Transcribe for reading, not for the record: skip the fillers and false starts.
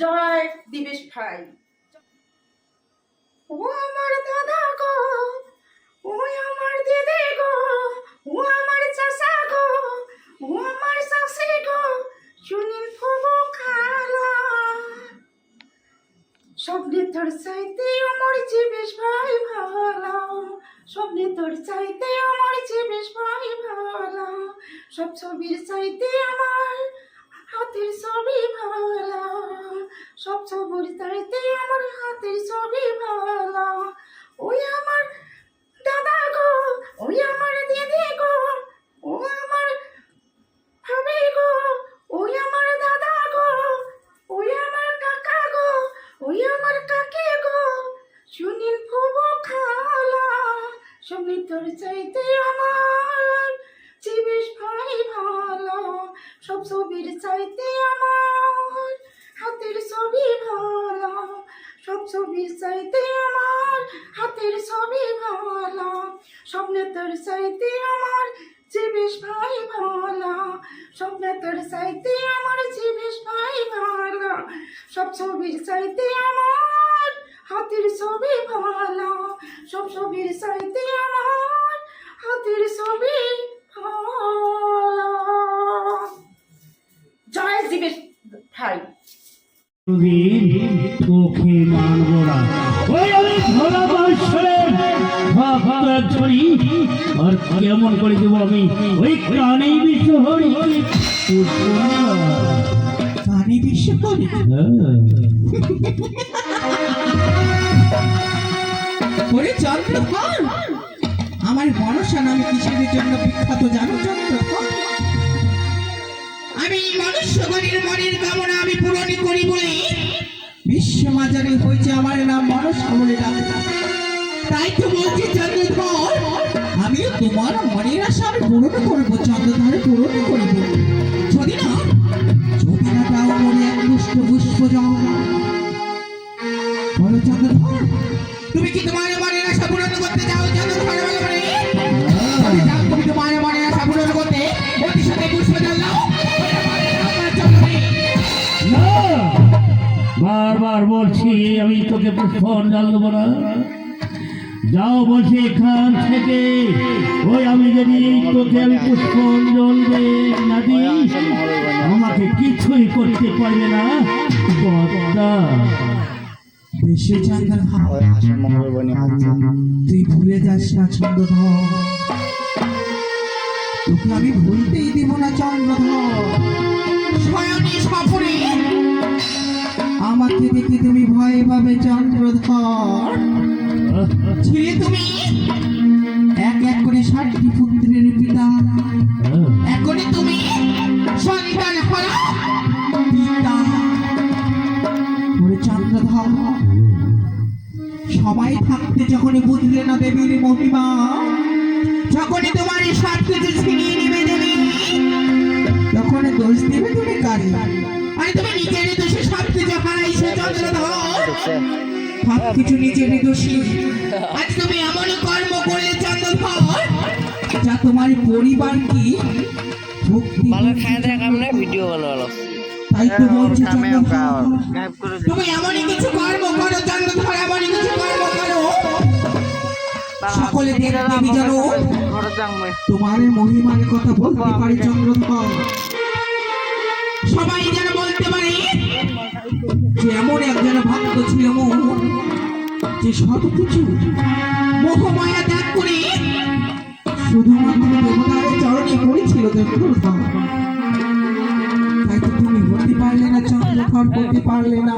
জয় দিবেশ ভাই। ও আমার দাদা গো, ও আমার দিদি গো, ও আমার চাচা গো, ও আমার শাশি গো, সুনীল ফুবু খালা। স্বপ্নে তোর চাইতে আমার জীবেশ ভাই ভালো, স্বপ্নে তোর চাইতে আমার জীবেশ ভাই ভালো, সব ছবির চাইতে আমার হাতের ছবি ভালো, সব ছবির চাইতে আমার হাতের ছবি ভালো। ওই আমার দাদা গো, ওই আমার দিদি গো, ও আমার ভাবি গো, ওই আমার দাদা গো, ওই আমার কাকা গো, ওই আমার কাকি গো, সুনীল ফুবু খালা। সবই তোর চাইতে আমার জীবেশ ভাই ভালো, সব ছবির চাইতে আমার হাতের ছবি ভালো, সব ছবির চাইতে আমার হাতের ছবি ভালো। স্বপ্নে তোর চাইতে আমার জীবেশ ভাই ভালো, স্বপ্নে তোর চাইতে আমার জীবেশ ভাই ভালো, সব ছবির চাইতে আমার হাতের ছবি ভালো, সব ছবির চাইতে আমার হাতের ছবি ভালো। জয় জীবেশ ভাই। তোকে মানব না, ওই আমি ধরা বাসরের ছড়ি আর কেমন করে দেবো আমি ওই কানেই বিশ্ব হরি কানে বিশ্ব হরি। ওরে চন্দ্রধর, আমার মনসা নামে কিসের জন্য বিখ্যাত জানো চন্দ্রধর? আমি মনুষ্যগণের মনের কামনা আমি পূরণ করি বলে বিশ্ব মাজারে হয়েছে আমার নাম মনসা বলে ডাক। তাই তো বলছি চন্দ্রধর, আমিও তোমার মনের আশা আমি পূরণ করবো চন্দ্রধর, পূরণ করবো। যদি না দাও মনে এক পুষ্প পুষ্প যাও বলো চন্দ্রধর, তুমি কি তোমার মনের আশা পূরণ করতে চাও চন্দ্রধর? তুমি তোমার মনের আশা পূরণ করতে ওদের সাথে পুষ্প জল দাও। বারবার বলছি আমি তোকে পুষ্প জল দেবো না। যাও বলছি এখান থেকে, ওই আমি যদি তোকে আমি পুষ্প জল না দিই আমাকে কিছুই করতে পারবে না। বেশি তুই ভুলে যাস না চন্দ্রধর, তোকে আমি ভুলতেই দিব না চন্দ্রধর। স্বয়নি সফরে আমাকে দেখে তুমি ভয় পাবে চন্দ্রধর। ছিলে তুমি এক এক করে 60টি পুত্রের পিতা, এখনই তুমি সন্তান হলো পিতা। চন্দ্রধর সবাই থাকতে যখনই বুঝলে না দেবীর মহিমা, যখনই তোমার সব কিছু ছিনিয়ে নেবে দেবী, তখন দোষ দেবে তুমি কারে? আরে তুমি নিজের দোষে সব কিছু হারাইছো চন্দ্রধর, সব কিছু নিজের দোষী। আজ তুমি এমন কর্ম করলে চন্দ্রধর যা তোমার পরিবার কি ভালো খায় দেখ আমরা ভিডিও বানালো। তাই তো বলছি চন্দ্রধর, তুমি এমনই কিছু কর্ম করো চন্দ্রধর, এমনই কিছু কর্ম করো সকলে দেবী জানো তোমার মহিমার কথা বলতে পারি চন্দ্রধর। সবাই যেন বলতে পারে যে এমন একজন ভক্ত ছিল যে সব কিছু মোহমায়া ত্যাগ করে শুধুমাত্র দেবতার চরণে পড়েছিল চন্দ্রধর। তাই তো তুমি হতে পারলে না চন্দ্রধর, করতে পারলে না।